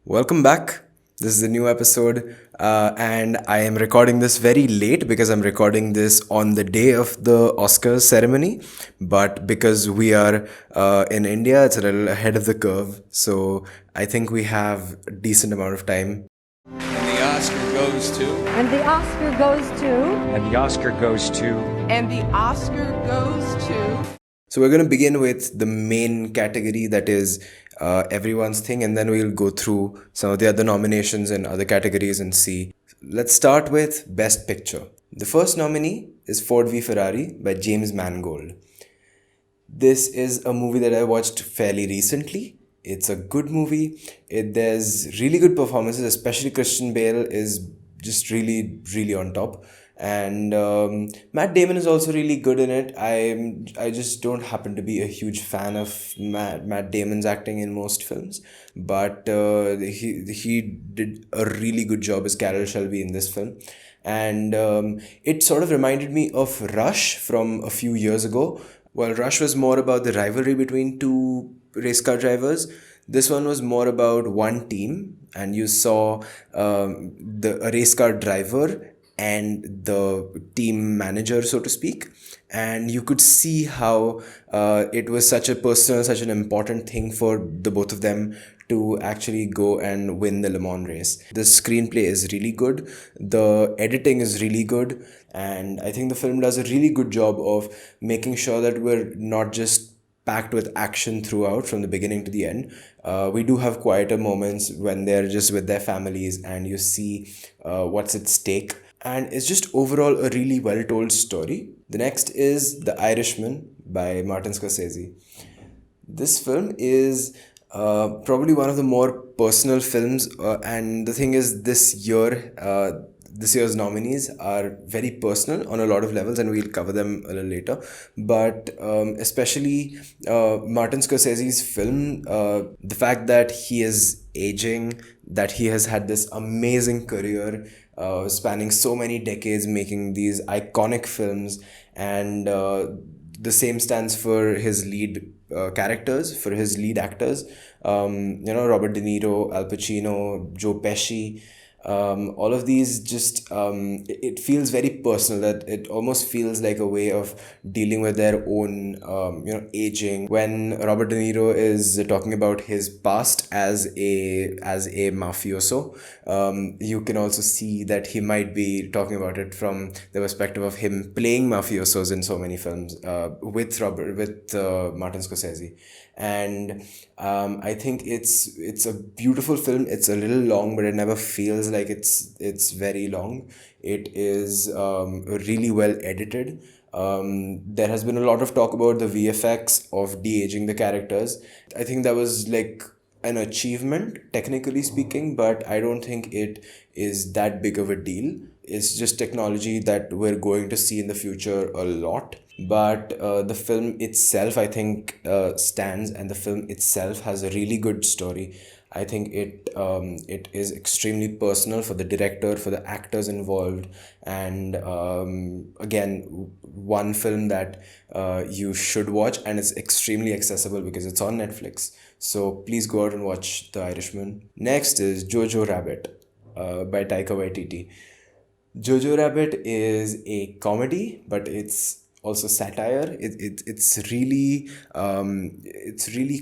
Welcome back. This is a new episode, and I am recording this very late because I'm recording this on the day of the Oscars ceremony. But because we are in India, it's a little ahead of the curve. So I think we have a decent amount of time. And the Oscar goes to. And the Oscar goes to. And the Oscar goes to. And the Oscar goes to. So we're going to begin with the main category that is everyone's thing, and then we'll go through some of the other nominations and other categories and see. Let's start with Best Picture. The first nominee is Ford v Ferrari by James Mangold. This is a movie that I watched fairly recently. It's a good movie. There's really good performances, especially Christian Bale is just really, really on top. And Matt Damon is also really good in it. I just don't happen to be a huge fan of Matt Damon's acting in most films, but he did a really good job as Carroll Shelby in this film. And it sort of reminded me of Rush from a few years ago. While Rush was more about the rivalry between two race car drivers, this one was more about one team, and you saw a race car driver and the team manager, so to speak. And you could see how it was such a personal, such an important thing for the both of them to actually go and win the Le Mans race. The screenplay is really good. The editing is really good. And I think the film does a really good job of making sure that we're not just packed with action throughout from the beginning to the end. We do have quieter moments when they're just with their families and you see what's at stake. And it's just overall a really well told story. The next is The Irishman by Martin Scorsese. This film is probably one of the more personal films, and the thing is, this year's nominees are very personal on a lot of levels, and we'll cover them a little later. But especially Martin Scorsese's film, the fact that he is aging, that he has had this amazing career spanning so many decades, making these iconic films, and the same stands for his lead characters, for his lead actors. Robert De Niro, Al Pacino, Joe Pesci. All of these just it feels very personal, that it almost feels like a way of dealing with their own aging. When Robert De Niro is talking about his past as a mafioso, you can also see that he might be talking about it from the perspective of him playing mafiosos in so many films with Martin Scorsese. And I think it's a beautiful film. It's a little long, but it never feels like it's very long. It is really well edited. There has been a lot of talk about the VFX of de-aging the characters. I think that was like an achievement, technically speaking, but I don't think it is that big of a deal. It's just technology that we're going to see in the future a lot. But the film itself, I think, stands, and the film itself has a really good story. I think it is extremely personal for the director, for the actors involved, and again, one film that you should watch, and it's extremely accessible because it's on Netflix. So please go out and watch The Irishman. Next is Jojo Rabbit by Taika Waititi. Jojo Rabbit is a comedy, but it's also satire. It's really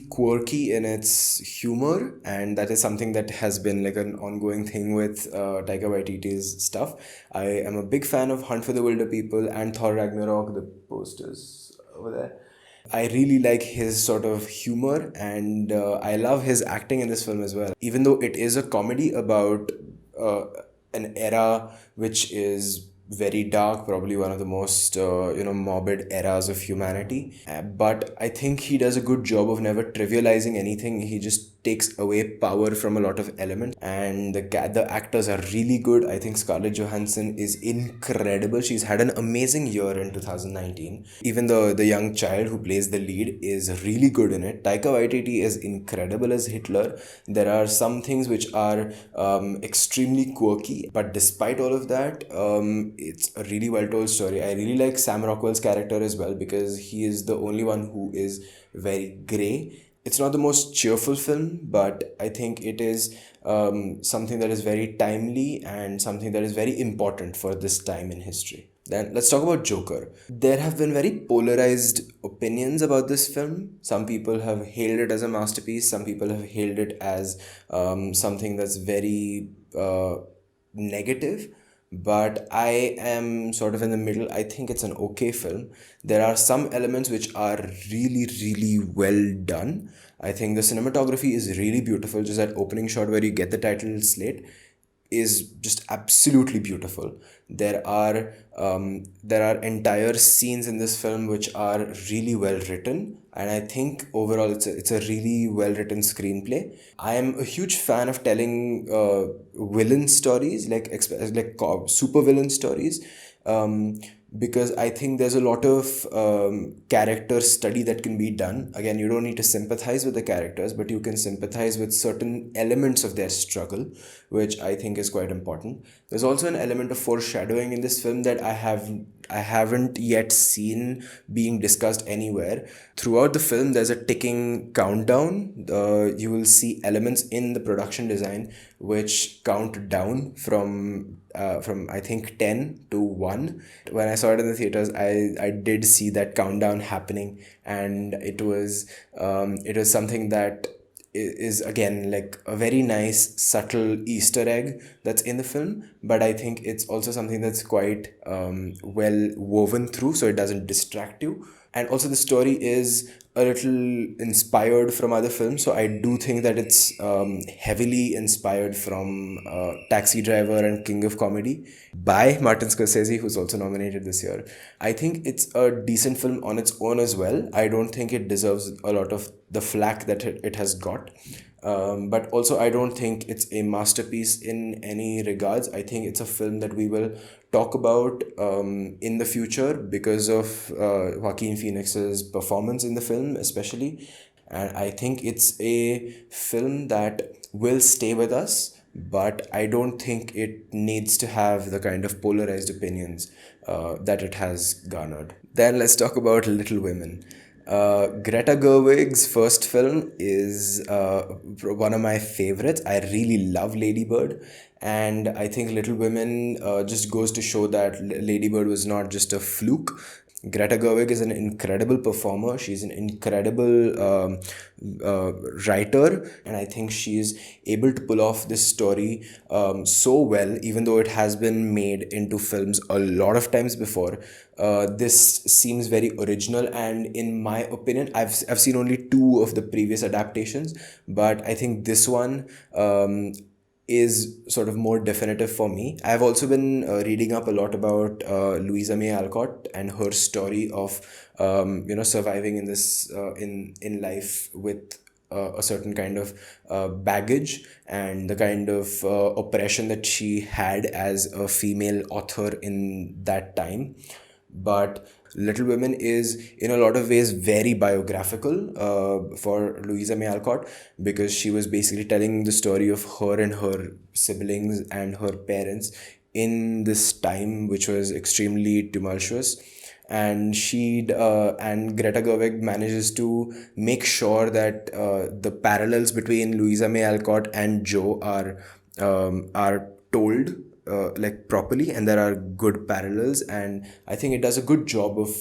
quirky in its humor, and that is something that has been like an ongoing thing with Taika Waititi's stuff. I am a big fan of Hunt for the Wilder People and Thor Ragnarok, the posters over there. I really like his sort of humor, and I love his acting in this film as well. Even though it is a comedy about an era which is very dark, probably one of the most morbid eras of humanity, but I think he does a good job of never trivializing anything. He just takes away power from a lot of elements, and the actors are really good. I think Scarlett Johansson is incredible. She's had an amazing year in 2019. Even the young child who plays the lead is really good in it. Taika Waititi is incredible as Hitler. There are some things which are extremely quirky, but despite all of that, it's a really well told story. I really like Sam Rockwell's character as well, because he is the only one who is very grey It's not the most cheerful film, but I think it is something that is very timely and something that is very important for this time in history. Then let's talk about Joker. There have been very polarized opinions about this film. Some people have hailed it as a masterpiece, some people have hailed it as something that's very negative, but I am sort of in the middle. I think it's an okay film. There are some elements which are really, really well done. I think the cinematography is really beautiful. Just that opening shot where you get the title slate is just absolutely beautiful. There are entire scenes in this film which are really well written, and I think overall it's a really well written screenplay. I am a huge fan of telling villain stories, super villain stories. Because I think there's a lot of character study that can be done. Again, you don't need to sympathize with the characters, but you can sympathize with certain elements of their struggle, which I think is quite important. There's also an element of foreshadowing in this film that I haven't yet seen being discussed anywhere. Throughout the film, there's a ticking countdown. You will see elements in the production design which count down from I think 10 to 1. When I saw it in the theaters, I did see that countdown happening, and it was something that is again like a very nice subtle Easter egg that's in the film, but I think it's also something that's quite well woven through, so it doesn't distract you. And also the story is a little inspired from other films, so I do think that it's heavily inspired from Taxi Driver and King of Comedy by Martin Scorsese, who's also nominated this year. I think it's a decent film on its own as well. I don't think it deserves a lot of the flack that it has got. But also, I don't think it's a masterpiece in any regards. I think it's a film that we will talk about in the future because of Joaquin Phoenix's performance in the film, especially. And I think it's a film that will stay with us, but I don't think it needs to have the kind of polarized opinions that it has garnered. Then let's talk about Little Women. Greta Gerwig's first film is one of my favorites. I really love Lady Bird, and I think Little Women just goes to show that Lady Bird was not just a fluke. Greta Gerwig is an incredible performer. She's an incredible writer, and I think she's able to pull off this story so well, even though it has been made into films a lot of times before. This seems very original, and in my opinion, I've seen only two of the previous adaptations, but I think this one is sort of more definitive for me. I've also been reading up a lot about Louisa May Alcott and her story of surviving in this in life with a certain kind of baggage and the kind of oppression that she had as a female author in that time. But Little Women is in a lot of ways very biographical for Louisa May Alcott, because she was basically telling the story of her and her siblings and her parents in this time which was extremely tumultuous. And Greta Gerwig manages to make sure that the parallels between Louisa May Alcott and Jo are told properly, and there are good parallels, and I think it does a good job of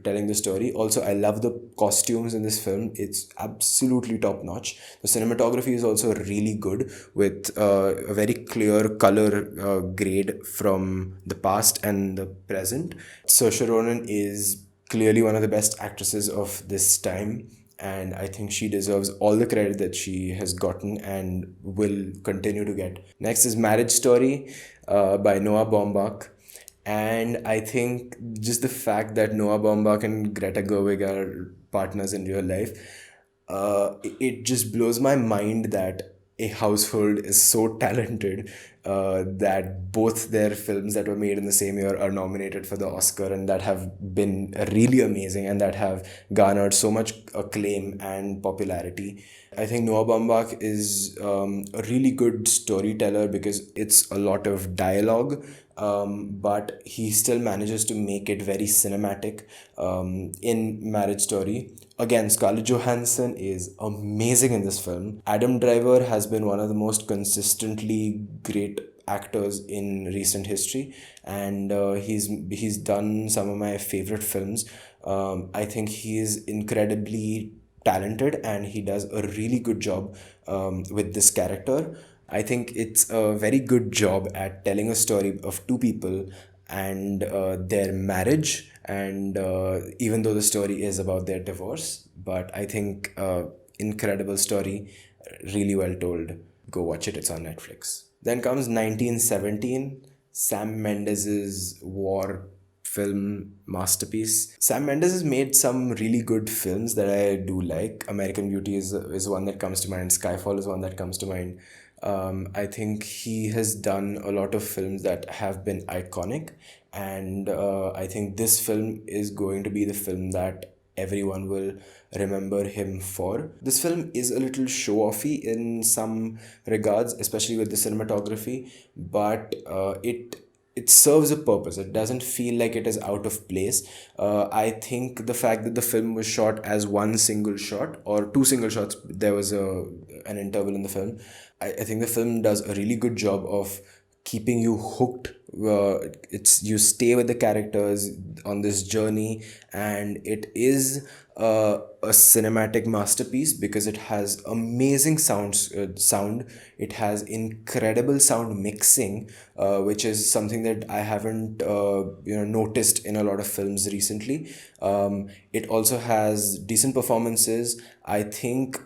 telling the story. Also, I love the costumes in this film. It's absolutely top notch. The cinematography is also really good, with a very clear color grade from the past and the present. Saoirse Ronan is clearly one of the best actresses of this time, and I think she deserves all the credit that she has gotten and will continue to get. Next is Marriage Story by Noah Baumbach. And I think just the fact that Noah Baumbach and Greta Gerwig are partners in real life, it just blows my mind that a household is so talented that both their films that were made in the same year are nominated for the Oscar and that have been really amazing and that have garnered so much acclaim and popularity. I think Noah Baumbach is a really good storyteller because it's a lot of dialogue, but he still manages to make it very cinematic in Marriage Story. Again, Scarlett Johansson is amazing in this film. Adam Driver has been one of the most consistently great actors in recent history, and he's done some of my favorite films. I think he is incredibly talented and he does a really good job with this character. I think it's a very good job at telling a story of two people and their marriage, and even though the story is about their divorce, but I think incredible story, really well told. Go watch it, it's on Netflix. Then comes 1917, Sam Mendes's war film masterpiece. Sam Mendes has made some really good films that I do like. American Beauty is one that comes to mind. Skyfall is one that comes to mind. I think he has done a lot of films that have been iconic, and I think this film is going to be the film that everyone will remember him for. This film is a little show-offy in some regards, especially with the cinematography, but it serves a purpose. It doesn't feel like it is out of place. I think the fact that the film was shot as one single shot or two single shots, there was an interval in the film. I think the film does a really good job of keeping you hooked. It's you stay with the characters on this journey, and it is a cinematic masterpiece because it has amazing sound. It has incredible sound mixing, which is something that I haven't noticed in a lot of films recently. It also has decent performances. I think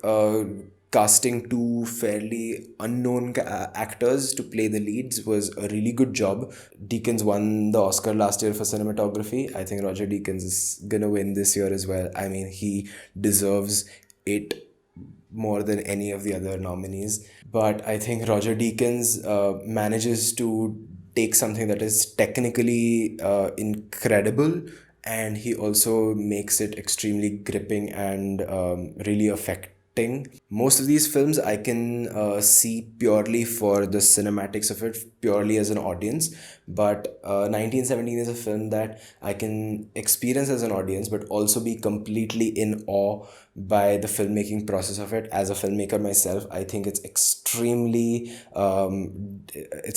casting two fairly unknown actors to play the leads was a really good job. Deakins won the Oscar last year for cinematography. I think Roger Deakins is gonna win this year as well. I mean, he deserves it more than any of the other nominees. But I think Roger Deakins manages to take something that is technically incredible, and he also makes it extremely gripping and really affecting. Most of these films I can see purely for the cinematics of it, purely as an audience. But 1917 is a film that I can experience as an audience, but also be completely in awe by the filmmaking process of it. As a filmmaker myself, I think it's it's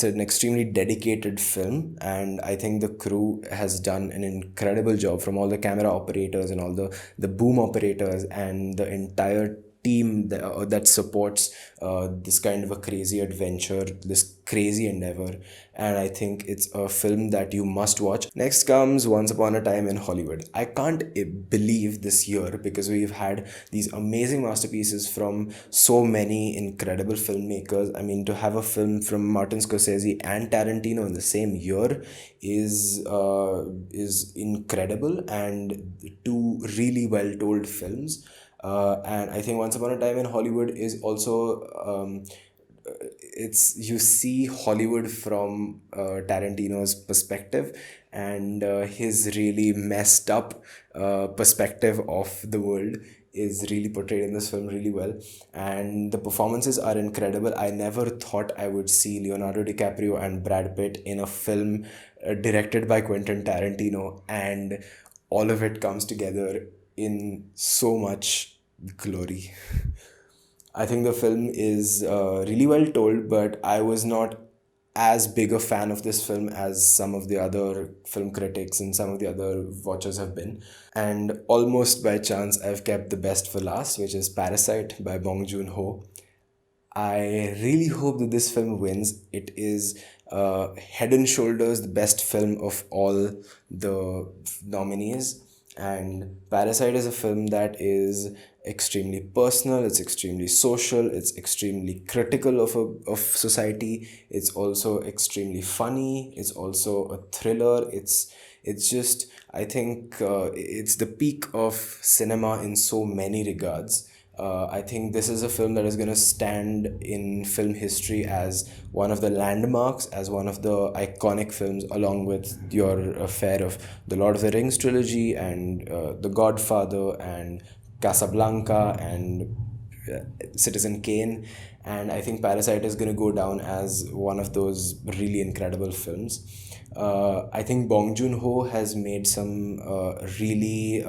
an extremely dedicated film, and I think the crew has done an incredible job, from all the camera operators and all the boom operators and the entire team that supports this kind of a crazy adventure, this crazy endeavor. And I think it's a film that you must watch. Next comes Once Upon a Time in Hollywood. I can't believe this year, because we've had these amazing masterpieces from so many incredible filmmakers. I mean, to have a film from Martin Scorsese and Tarantino in the same year is incredible, and two really well told films. And I think Once Upon a Time in Hollywood is also it's you see Hollywood from Tarantino's perspective, and his really messed up perspective of the world is really portrayed in this film really well, and the performances are incredible. I never thought I would see Leonardo DiCaprio and Brad Pitt in a film directed by Quentin Tarantino, and all of it comes together in so much glory. I think the film is really well told, but I was not as big a fan of this film as some of the other film critics and some of the other watchers have been. And almost by chance, I've kept the best for last, which is Parasite by Bong Joon-ho. I really hope that this film wins. It is head and shoulders the best film of all the nominees. And Parasite is a film that is extremely personal, it's extremely social, it's extremely critical of society. It's also extremely funny, it's also a thriller. It's just, I think it's the peak of cinema in so many regards. I think this is a film that is going to stand in film history as one of the landmarks, as one of the iconic films, along with your affair of the Lord of the Rings trilogy and The Godfather and Casablanca and Citizen Kane. And I think Parasite is going to go down as one of those really incredible films. I think Bong Joon-ho has made some really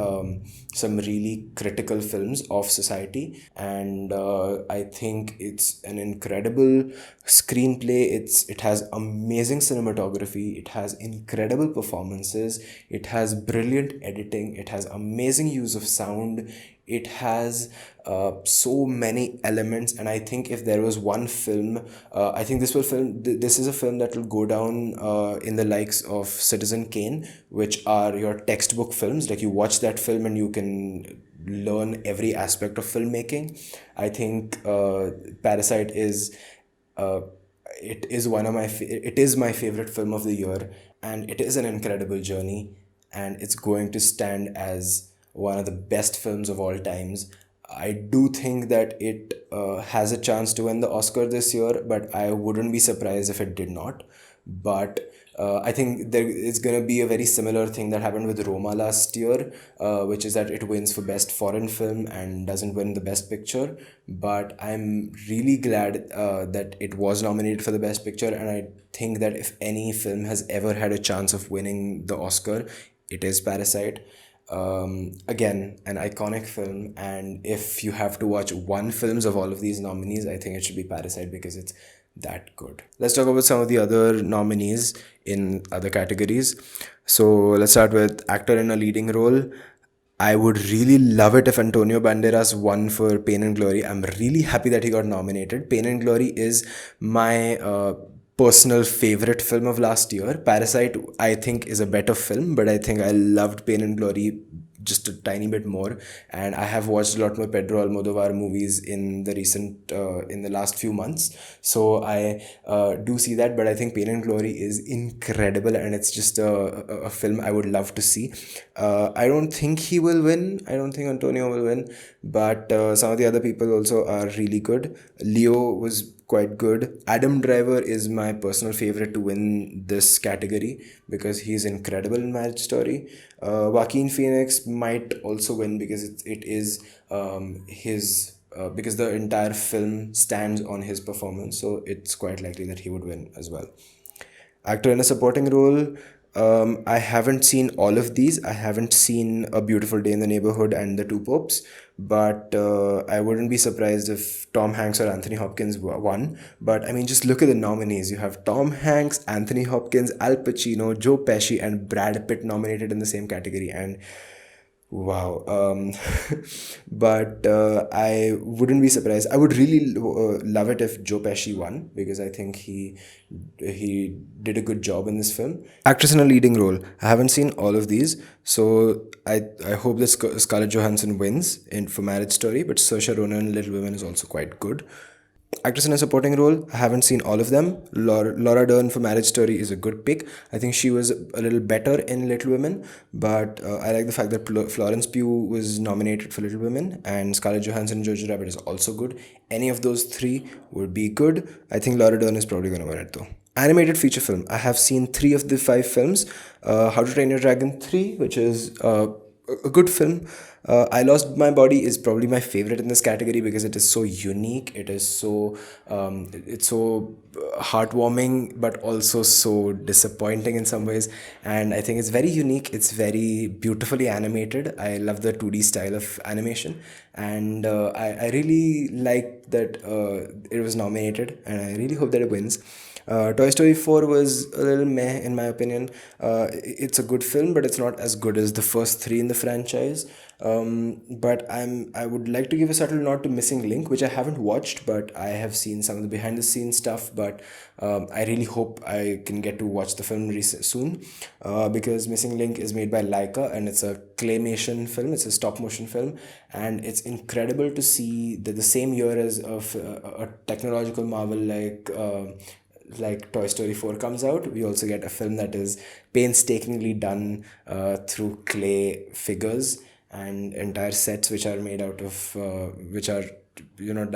critical films of society, and I think it's an incredible screenplay. It has amazing cinematography. It has incredible performances. It has brilliant editing. It has amazing use of sound. It has so many elements, and I think if there was one film, I think this is a film that will go down in the likes of Citizen Kane, which are your textbook films. Like, you watch that film and you can learn every aspect of filmmaking. I think Parasite is uh, it is my favorite film of the year, and it is an incredible journey, and it's going to stand as one of the best films of all times. I do think that it has a chance to win the Oscar this year, but I wouldn't be surprised if it did not. But I think there is going to be a very similar thing that happened with Roma last year, which is that it wins for best foreign film and doesn't win the best picture. But I'm really glad that it was nominated for the best picture, and I think that if any film has ever had a chance of winning the Oscar, it is Parasite. Again, an iconic film, and if you have to watch one films of all of these nominees, I think it should be Parasite because it's that good. Let's talk about some of the other nominees in other categories. So let's start with actor in a leading role. I would really love it if Antonio Banderas won for Pain and Glory. I'm really happy that he got nominated. Pain and Glory is my personal favorite film of last year. Parasite, I think, is a better film, but I think I loved Pain and Glory just a tiny bit more. And I have watched a lot more Pedro Almodovar movies in the last few months, so I do see that. But I think Pain and Glory is incredible, and it's just a film I would love to see. I don't think he will win. I don't think Antonio will win, but some of the other people also are really good. Leo was quite good. Adam Driver is my personal favorite to win this category because he's incredible in Marriage Story. Joaquin Phoenix might also win because it is his because the entire film stands on his performance, so it's quite likely that he would win as well. Actor in a supporting role. I haven't seen all of these. I haven't seen A Beautiful Day in the Neighborhood and The Two Popes, but I wouldn't be surprised if Tom Hanks or Anthony Hopkins won. But I mean, just look at the nominees. You have Tom Hanks, Anthony Hopkins, Al Pacino, Joe Pesci, and Brad Pitt nominated in the same category. And wow. But I wouldn't be surprised. I would really love it if Joe Pesci won because I think he did a good job in this film. Actress in a leading role. I haven't seen all of these, so I hope that Scarlett Johansson wins in for Marriage Story. But Saoirse Ronan in Little Women is also quite good. Actress in a supporting role, I haven't seen all of them. Laura Dern for Marriage Story is a good pick. I think she was a little better in Little Women, but I like the fact that Florence Pugh was nominated for Little Women, and Scarlett Johansson in Jojo Rabbit is also good. Any of those three would be good. I think Laura Dern is probably going to win it though. Animated feature film. I have seen 3 of the 5 films. How to Train Your Dragon 3, which is a good film. I Lost My Body is probably my favorite in this category because it is so unique. It is so it's so heartwarming, but also so disappointing in some ways. And I think it's very unique. It's very beautifully animated. I love the 2D style of animation, and I really like that it was nominated, and I really hope that it wins. Toy Story 4 was a little meh in my opinion. It's a good film, but it's not as good as the first 3 in the franchise. But I would like to give a subtle nod to Missing Link, which I haven't watched, but I have seen some of the behind the scenes stuff. But I really hope I can get to watch the film soon, because Missing Link is made by Laika, and it's a claymation film. It's a stop motion film, and it's incredible to see that the same year as a technological marvel like Toy Story 4 comes out, we also get a film that is painstakingly done through clay figures. and entire sets which are made out of which are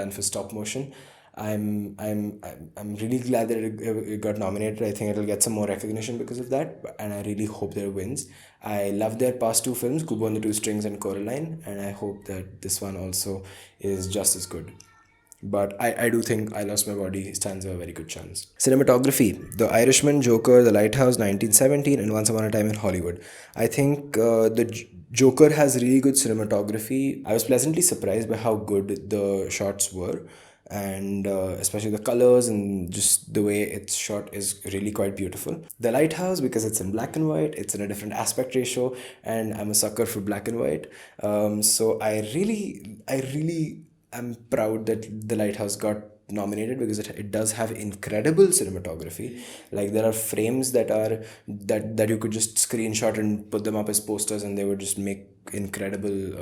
done for stop motion. I'm really glad that it got nominated. I think it'll get some more recognition because of that, and I really hope that it wins. I love their past two films, Kubo and the Two Strings and Coraline, and I hope that this one also is just as good. But I do think I Lost My Body stands a very good chance. Cinematography: The Irishman, Joker, The Lighthouse, 1917, and Once Upon a Time in Hollywood. I think Joker has really good cinematography. I was pleasantly surprised by how good the shots were, and especially the colors and just the way it's shot is really quite beautiful. The Lighthouse, because it's in black and white, it's in a different aspect ratio, and I'm a sucker for black and white. So I'm proud that The Lighthouse got nominated because it does have incredible cinematography. Like, there are frames that you could just screenshot and put them up as posters, and they would just make incredible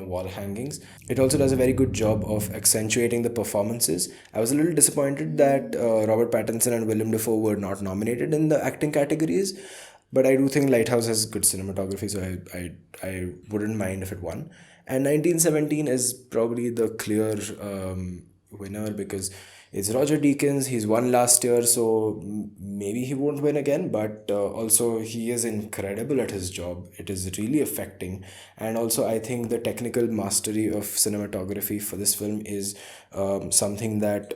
wall hangings. It also does a very good job of accentuating the performances. I was a little disappointed that Robert Pattinson and Willem Dafoe were not nominated in the acting categories, but I do think Lighthouse has good cinematography, so I wouldn't mind if it won. And 1917 is probably the clear winner because it's Roger Deakins. He's won last year, so maybe he won't win again, but also he is incredible at his job. It is really affecting. And also, I think the technical mastery of cinematography for this film is something that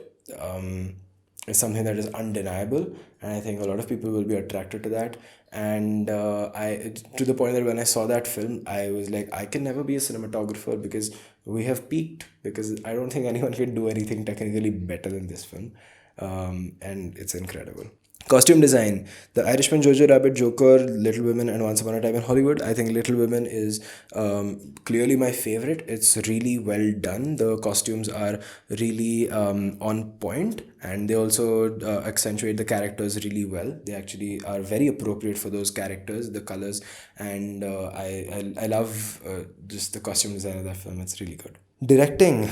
is undeniable, and I think a lot of people will be attracted to that. And I to the point that when I saw that film, I was like, I can never be a cinematographer because we have peaked, because I don't think anyone can do anything technically better than this film. And it's incredible. Costume design: The Irishman, Jojo Rabbit, Joker, Little Women, and Once Upon a Time in Hollywood. I think Little Women is clearly my favorite. It's really well done. The costumes are really on point, and they also accentuate the characters really well. They actually are very appropriate for those characters, the colors, and I love just the costume design of that film. It's really good. Directing.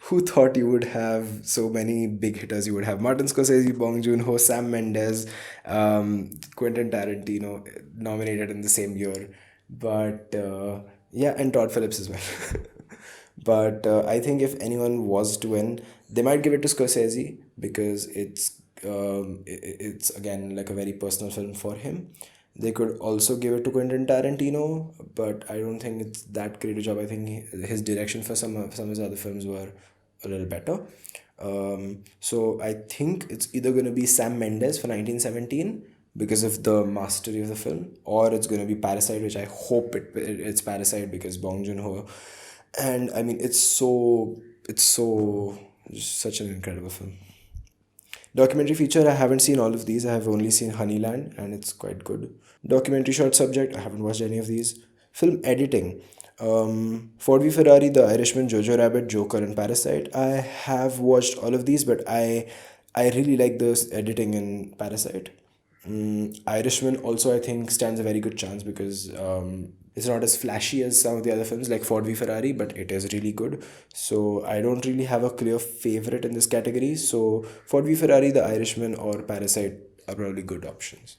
Who thought you would have so many big hitters? You would have Martin Scorsese, Bong Joon-ho, Sam Mendes, Quentin Tarantino nominated in the same year. But yeah, and Todd Phillips as well. But I think if anyone was to win, they might give it to Scorsese because it's again like a very personal film for him. They could also give it to Quentin Tarantino, but I don't think it's that great a job. I think his direction for some of his other films were a little better. So I think it's either going to be Sam Mendes for 1917 because of the mastery of the film, or it's going to be Parasite, which I hope it's Parasite because Bong Joon-ho. And I mean, it's such an incredible film. Documentary feature, I haven't seen all of these. I have only seen Honeyland, and it's quite good. Documentary short subject, I haven't watched any of these. Film editing, Ford v Ferrari, The Irishman, Jojo Rabbit, Joker, and Parasite. I have watched all of these, but I really like the editing in Parasite. Irishman also, I think, stands a very good chance because it's not as flashy as some of the other films like Ford v Ferrari, but it is really good. So I don't really have a clear favorite in this category. So Ford v Ferrari, The Irishman, or Parasite are probably good options.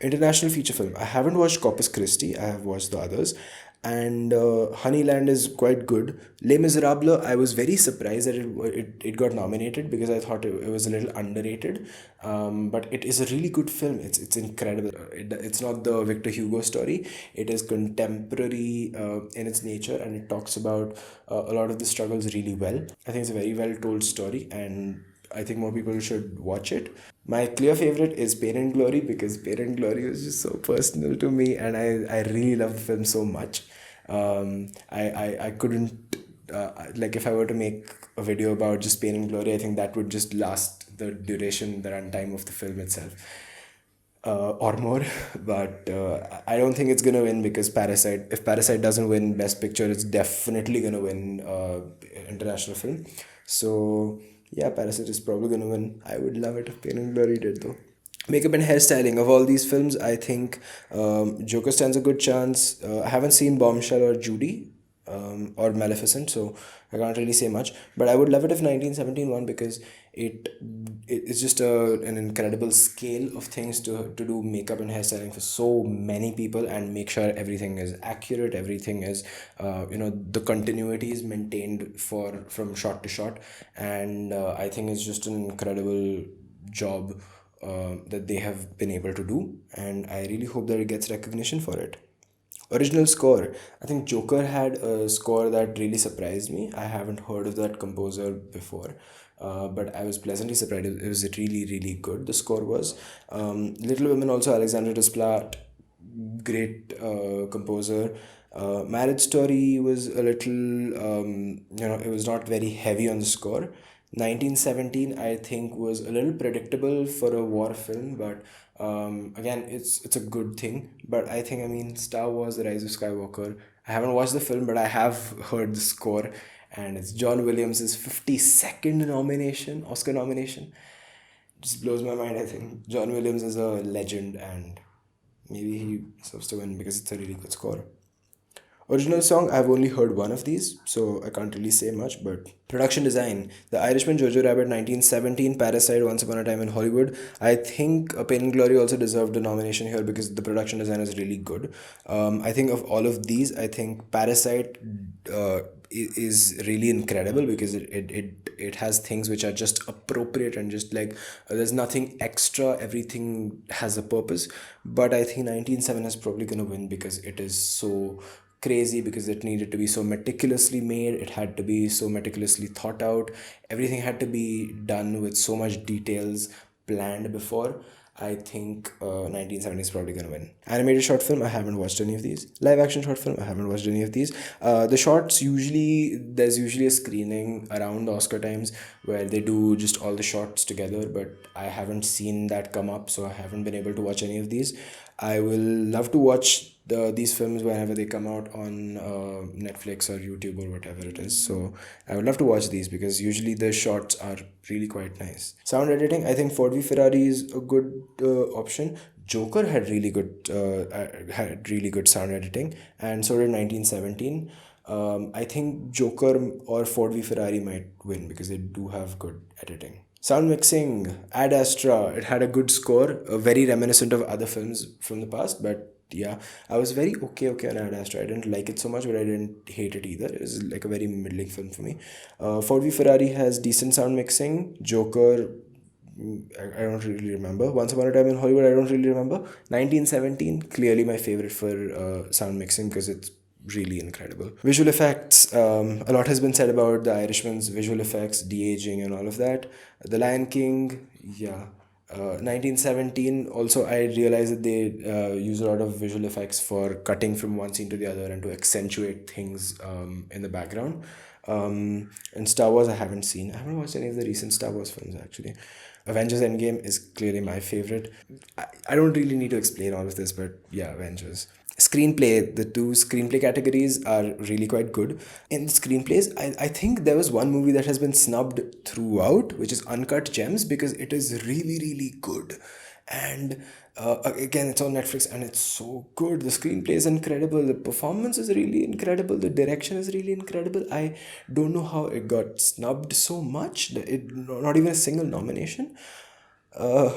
International feature film. I haven't watched Corpus Christi. I have watched the others. And Honeyland is quite good. Les Miserables, I was very surprised that it got nominated because I thought it was a little underrated. But it is a really good film. It's incredible. It's not the Victor Hugo story. It is contemporary in its nature, and it talks about a lot of the struggles really well. I think it's a very well told story, and I think more people should watch it. My clear favorite is Pain and Glory because Pain and Glory was just so personal to me, and I really love the film so much. I couldn't, like, if I were to make a video about just Pain and Glory, I think that would just last the duration, the runtime of the film itself. Or more, but I don't think it's gonna win because if Parasite doesn't win Best Picture, it's definitely gonna win international film. So yeah, Parasite is probably gonna win. I would love it if Pain and Glory did though. Makeup and hairstyling, of all these films, I think Joker stands a good chance. I haven't seen Bombshell or Judy or Maleficent, so I can't really say much. But I would love it if 1917 won because It's just an incredible scale of things to do makeup and hairstyling for so many people and make sure everything is accurate, everything is the continuity is maintained from shot to shot. And I think it's just an incredible job that they have been able to do, and I really hope that it gets recognition for it. Original score. I think Joker had a score that really surprised me. I haven't heard of that composer before, but I was pleasantly surprised. It was really, really good. The score was. Little Women also, Alexander Desplat, great composer. Marriage Story was a little, it was not very heavy on the score. 1917, I think, was a little predictable for a war film, but again, it's a good thing. But I think, I mean, Star Wars: The Rise of Skywalker. I haven't watched the film, but I have heard the score, and it's John Williams' 52nd nomination, Oscar nomination. Just blows my mind. I think John Williams is a legend, and maybe he deserves to win because it's a really good score. Original song, I've only heard one of these, so I can't really say much, but production design: The Irishman, Jojo Rabbit, 1917, Parasite, Once Upon a Time in Hollywood. I think Pain and Glory also deserved a nomination here because the production design is really good. I think of all of these, I think Parasite is really incredible because it has things which are just appropriate and just like there's nothing extra, everything has a purpose. But I think 1917 is probably going to win because it is so crazy, because it needed to be so meticulously made, it had to be so meticulously thought out, everything had to be done with so much details planned before. I think 1970 is probably going to win. Animated short film, I haven't watched any of these. Live action short film, I haven't watched any of these. The shorts, there's usually a screening around Oscar times where they do just all the shorts together, but I haven't seen that come up, so I haven't been able to watch any of these. I will love to watch these films whenever they come out on Netflix or YouTube or whatever it is. So I would love to watch these because usually the shorts are really quite nice. Sound editing, I think Ford v Ferrari is a good option. Joker had really good sound editing, and so did 1917. I think Joker or Ford v Ferrari might win because they do have good editing. Sound mixing, Ad Astra, it had a good score, very reminiscent of other films from the past, but yeah, I was very okay on Ad Astra. I didn't like it so much, but I didn't hate it either. It was like a very middling film for me. Ford v Ferrari has decent sound mixing. Joker, I don't really remember. Once Upon a Time in Hollywood, I don't really remember. 1917, clearly my favorite for sound mixing because it's really incredible. Visual effects, a lot has been said about The Irishman's visual effects, de-aging and all of that. The Lion King, yeah. 1917, also I realized that they use a lot of visual effects for cutting from one scene to the other and to accentuate things in the background. And Star Wars I haven't seen. I haven't watched any of the recent Star Wars films actually. Avengers Endgame is clearly my favorite. I don't really need to explain all of this, but yeah, Avengers. Screenplay, the two screenplay categories are really quite good. In the screenplays, I think there was one movie that has been snubbed throughout, which is Uncut Gems, because it is really, really good. And again, it's on Netflix and it's so good. The screenplay is incredible. The performance is really incredible. The direction is really incredible. I don't know how it got snubbed so much. Not even a single nomination. Uh,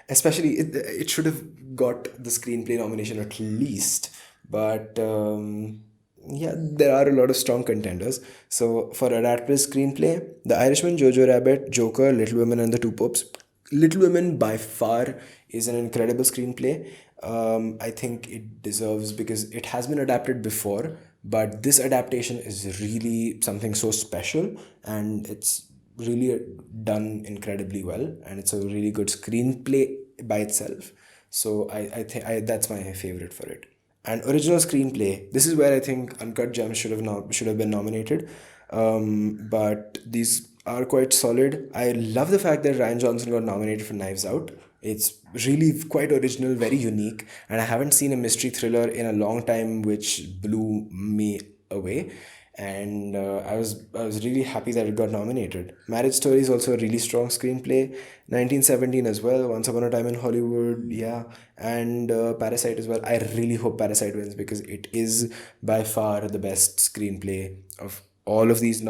Especially, it should have got the screenplay nomination at least. But yeah, there are a lot of strong contenders. So for adapted screenplay, The Irishman, Jojo Rabbit, Joker, Little Women and the Two Popes. Little Women by far is an incredible screenplay. I think it deserves, because it has been adapted before, but this adaptation is really something so special, and it's really done incredibly well, and it's a really good screenplay by itself. So I think that's my favorite for it. And original screenplay, this is where I think Uncut Gems should have been nominated. But these are quite solid. I love the fact that Ryan Johnson got nominated for Knives Out. It's really quite original, very unique, and I haven't seen a mystery thriller in a long time which blew me away. And I was really happy that it got nominated. Marriage Story is also a really strong screenplay. 1917 as well. Once Upon a Time in Hollywood, yeah, and Parasite as well. I really hope Parasite wins because it is by far the best screenplay of all of these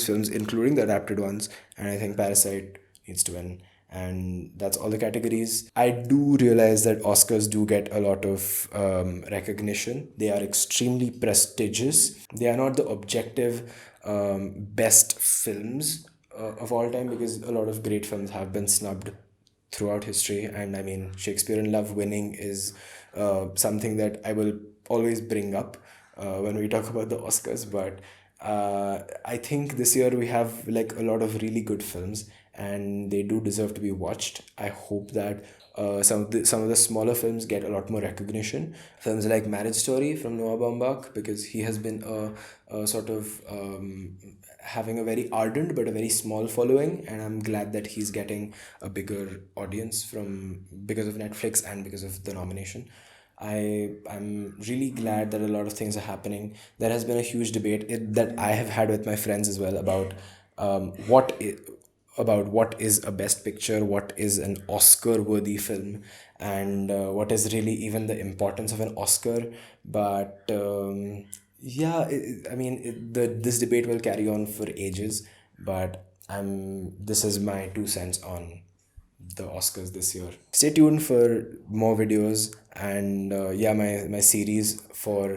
films, including the adapted ones, and I think Parasite needs to win. And that's all the categories. I do realize that Oscars do get a lot of recognition. They are extremely prestigious. They are not the objective best films of all time, because a lot of great films have been snubbed throughout history. And I mean, Shakespeare in Love winning is something that I will always bring up when we talk about the Oscars. But I think this year we have like a lot of really good films, and they do deserve to be watched. I hope that some of the smaller films get a lot more recognition. Films like Marriage Story from Noah Baumbach, because he has been a sort of having a very ardent but a very small following, and I'm glad that he's getting a bigger audience from because of Netflix and because of the nomination. I'm really glad that a lot of things are happening. There has been a huge debate that I have had with my friends as well about um, what i- what is a best picture, what is an Oscar worthy film, and what is really even the importance of an Oscar. But yeah, I mean, this debate will carry on for ages. But this is my 2 cents on the Oscars this year. Stay tuned for more videos, and yeah, my series for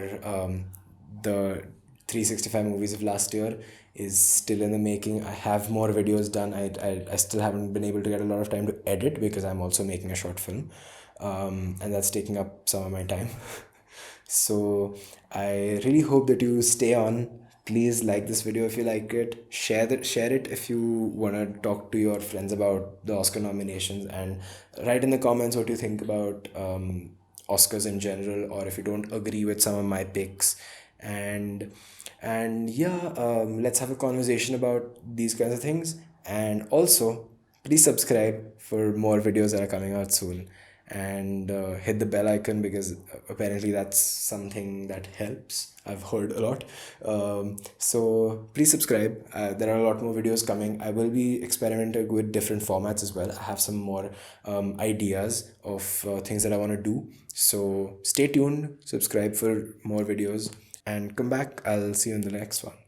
the 365 movies of last year is still in the making. I have more videos done. I still haven't been able to get a lot of time to edit because I'm also making a short film, and that's taking up some of my time. So I really hope that you stay on. Please like this video if you like it. Share it if you want to talk to your friends about the Oscar nominations, and write in the comments what you think about Oscars in general, or if you don't agree with some of my picks. And yeah, let's have a conversation about these kinds of things. And also, please subscribe for more videos that are coming out soon, and hit the bell icon, because apparently that's something that helps. I've heard a lot. So please subscribe. There are a lot more videos coming. I will be experimenting with different formats as well. I have some more ideas of things that I want to do. So stay tuned, subscribe for more videos, and come back. I'll see you in the next one.